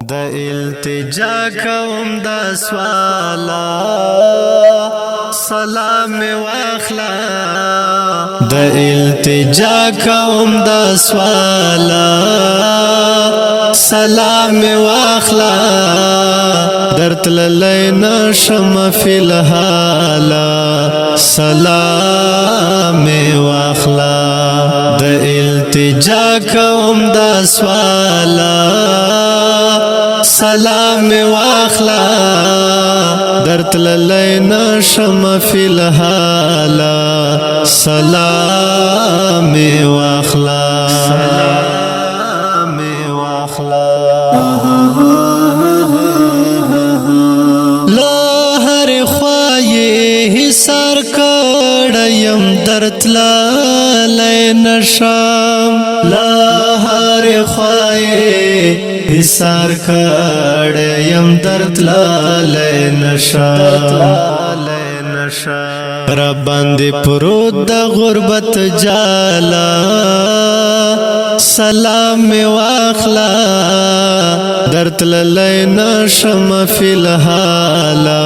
د التجا کوم د سوالا سلام واخلا د التجا کوم د سوالا سلام واخلا درتل لینا شم فی الحالا سلام واخلا د التجا کوم د سوالا سلام واخلا درتل لینا شم فی الحالا سلام واخلا سلام واخلا لا هر خوای حسار کړم درتل لینا شم لا هر خوای حسار کړم درتل لینا را باندې پرود د غربت جالا سلام واخلا درتل لینا شم فی الحالا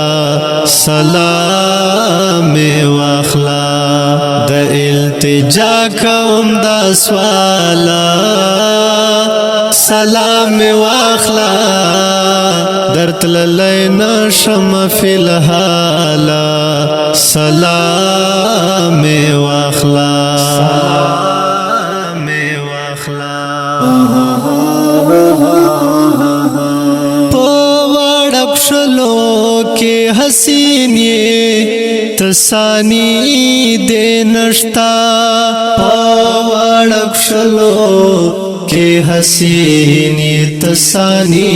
سلام واخلا د التجا کوم د سوالا سلام واخلا درتل لینا شم فی الحالا سلام واخلا سلام واخلا پوړب شلو کې حسینې تسانی دې نشتا پوړب شلو کې حسینې تسانی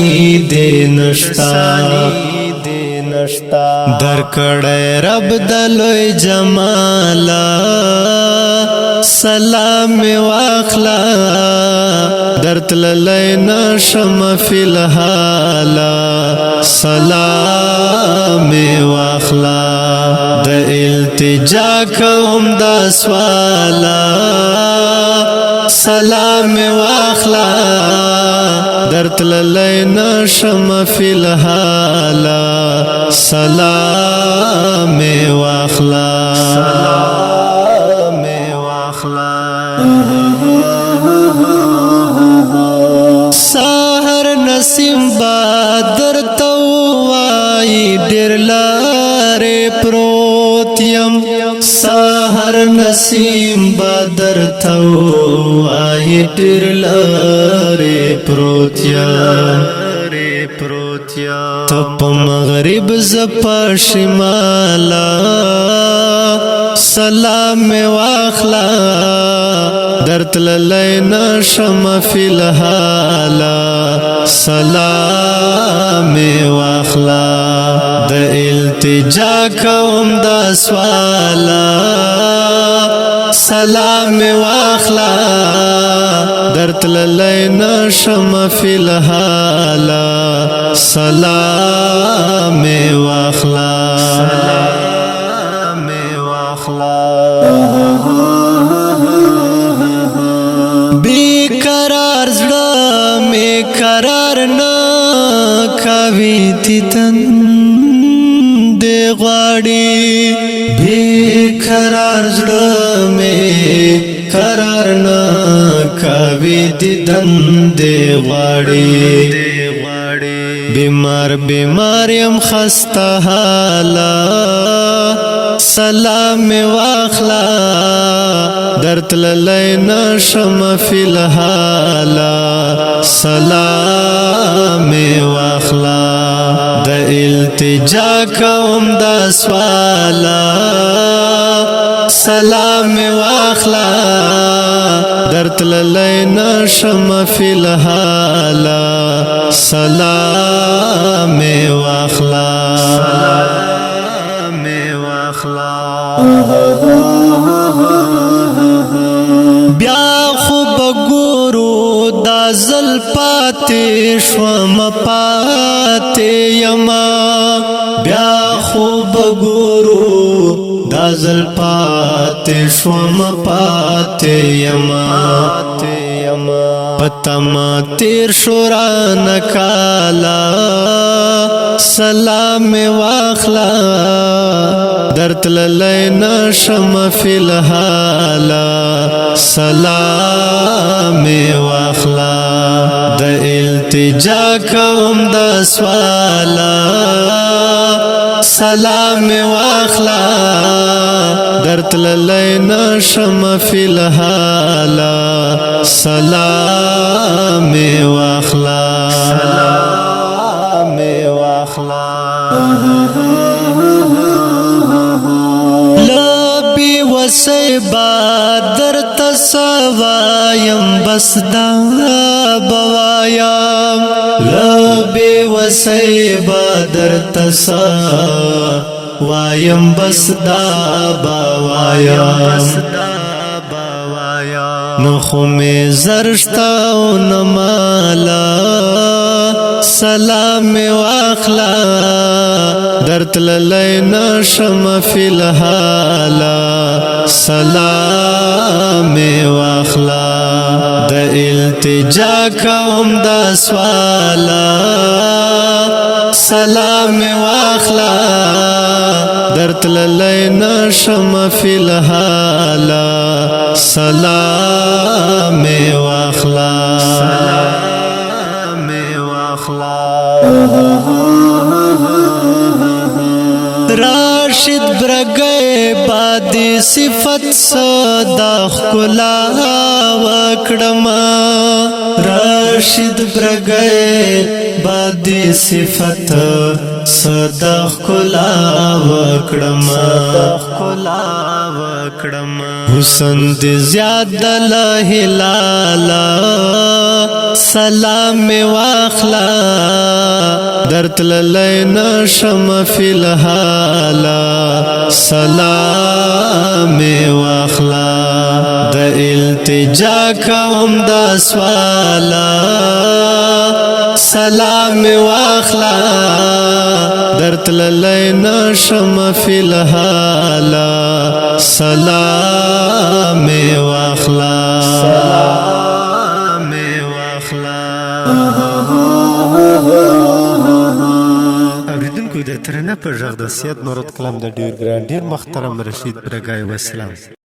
دې نشتا درکړې رب دلوي جمالا سلام واخلا درتل لینا شم فی الحالا سلام واخلا د التجا کوم د سوالا سلام واخلا درتل لینا شم فی الحالا سلام واخلا سلام واخلا سحر نسیم بادر توای ډیر لاره پروتیم سحر نسیم بادر توای ډیر لاره پروتیم تپ مغرب زپا شمالا سلام واخلا درتل لینا شم فی الحالا سلام واخلا د التجا کوم د سوالا سلام واخلا درتل لینا شم فی الحالا سلام واخلا سلام واخلا بیقرار زړه می قرار نه کوي تن دې غواړي بیقرار زړه می قرار نه کوي تن دې غواړي بیمار بیماریم خسته حالا سلام واخلا درتل لینا شم فی الحالا سلام واخلا د التجا کوم د سوالا سلام واخلا درتل لینا شم فی الحالا سلام واخلا سلام واخلا بیا خوب ګورو دا زل پاتې شوم پاتې یما بیا خوب ګورو دا زل پاتې شوم پاتې یما یما پتما تیر شوران کالا سلام واخلا درتل لینا شم فی الحالا سلام واخلا د التجا کوم د سوالا سلام واخلا درتل لینا شم فی الحالا سلام واخلا سلام واخلا لبی وسیبا در تسوایم بسدا بوایم لبی وسیبا در تسوایم بسدا بوایم نخو می زرشتا و نمالا سلام واخلا درتل لینا شم فی الحالا سلام واخلا د التجا کوم د سوالا سلام واخلا درتل لینا شم فی الحالا سلام واخلا سلام واخلا راشد برگئے بادی صفت صدا خلا وکڑما راشد برگئے بادی صفت صدا خلا وکڑما حسن دی زیاد لہلالا سلام واخلا درتل لینا شم فی الحالا سلام واخلا د التجا کوم د سوالا سلام واخلا درتل لینا شم فی الحالا سلام واخلا سلام واخلا اوریدونکو د ترنه په غږ د سید نورت کلام د ډیر ګران ډیر محترم رشید برګای وسلام